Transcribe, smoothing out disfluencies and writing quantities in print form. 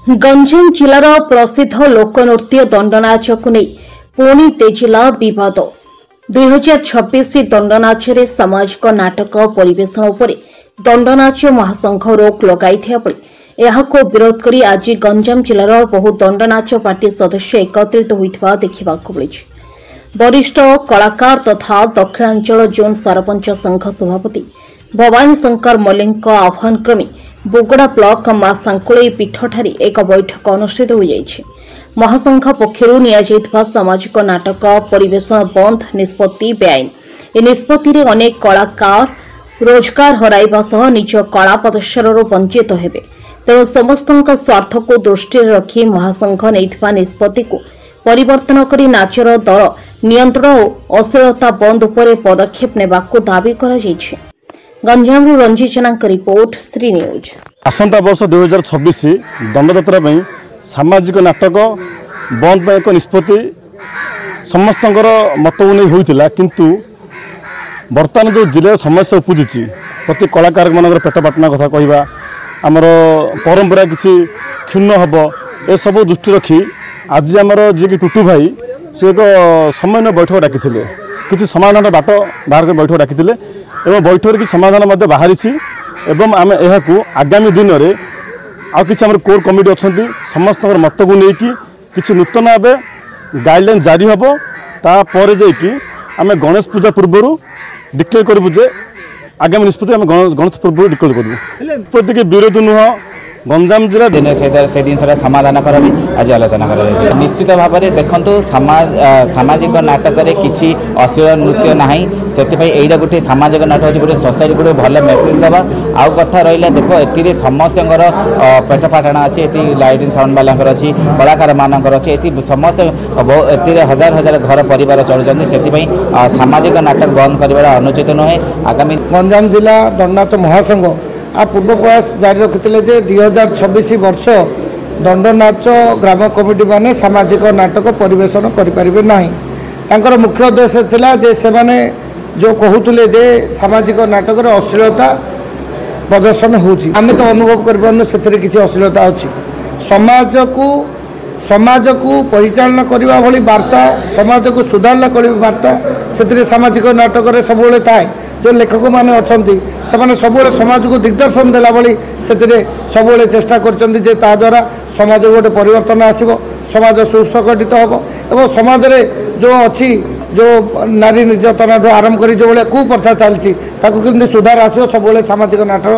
गंजाम जिलार प्रसिद्ध लोकनृत्य दंडनाच को नहीं पुणी तेजिला बद 2026 दंडनाच सामाजिक नाटक परिवेशन उपरे दंडनाच महासंघ रोक लगाई विरोध कर आज गंजाम जिलार बहु दंडनाच पार्टी सदस्य एकत्रित होता देखा मिली। वरिष्ठ कलाकार तथा दक्षिणांचल जोन सरपंच संघ सभापति भवानी शंकर मल्लिक आह्वान क्रमे बोगड़ा ब्लॉक मां सांकुले पीठठारे एक बैठक अनुष्ठित हो जाइछि। महासंघ पक्षरु नियाଯାଇଥିବା सामाजिक नाटक परिवेशन बंद निष्पत्ति बेआईन। ए निष्पत्ति अनेक कलाकार रोजगार हराइबा सह निज कला प्रदर्शनରୁ वंचित हेबे। तेणु समस्त स्वार्थ को दृष्टि रखी महासंघ नैथिबा निष्पत्ति को परिवर्तन करी नाचर दर नियंत्रण और अश्लीलता बंद उपरे पदक्षेप नेबाकू दाबी करा जाइछि। गंजाम रंजीत जेना रिपोर्ट श्री न्यूज। आसंता वर्ष 2026 दंडयात्रा सामाजिक नाटक बंद एक निष्पत्ति समस्त मत नहीं होता, किंतु बर्तमान जो जिले समस्या उपजी प्रति कलाकार मान पेट पाटना कथा कहवा आमर परंपरा किसी क्षुण्ण हम ए सब दृष्टि रखी आज आमर जी कि टुटू भाई से एक समय बैठक डाकी किसी समाधान बाट बाहर बैठक डाकी एवं बैठक की समाधान बाहरी एवं आम यह आगामी दिन में आउ कि कोर कमिटी अच्छा समस्त मत को लेकिन किसी नूतन भाव गाइडलाइन जारी हम तापर जामें गणेश पूजा पूर्व डिक्लेयर करूँ जे आगामी निष्पत्ति आम गणेश पूर्व डिक्लेयर करूँ प्रति विरोध नुह। गंजाम जिला दिन से जिनसा समाधान कर आज आलोचना कर निश्चित भाव में देखु सामाजिक नाटक किसी अश्लील नृत्य ना से गोटे सामाजिक नाटक गोटे सोसाइटी गोटे भल मेसेज देवा आउ कथा रहा देख ए समस्त पेट पाटना अच्छी लाइटिंग साउंड वाला अच्छी कलाकार मानकर अच्छी समस्त हजार हजार घर परिवार चलुँच से सामाजिक नाटक बंद कर अनुचित नुहे। आगामी गंजाम जिला दंडनाच महासंघ आ पूर्व प्रयास जारी रखिते जे 2026 वर्ष दंडनाच ग्राम कमिटी माने सामाजिक नाटक परिवेशन करें ना। मुख्य उद्देश्य थिला जे से माने जो कहूले जे सामाजिक नाटक अश्लीलता प्रदर्शन होची आमे तो अनुभव कर से किसी अश्लीलता अच्छी समाज को परिचालना करने भली वार्ता समाज को सुधारला करने वार्ता से सामाजिक नाटक सब थाए जो लेखक मैंने अच्छा से सब समाज को दिग्दर्शन देला भली से सब चेष्टा कर द्वारा समाज गोटे परिवर्तन आसो समाज सुसंगठित हम और समाज रे जो अच्छी जो नारी निर्यातना आरंभ कर जो कुप्रथा चलती सुधार आसो सब सामाजिक नाटक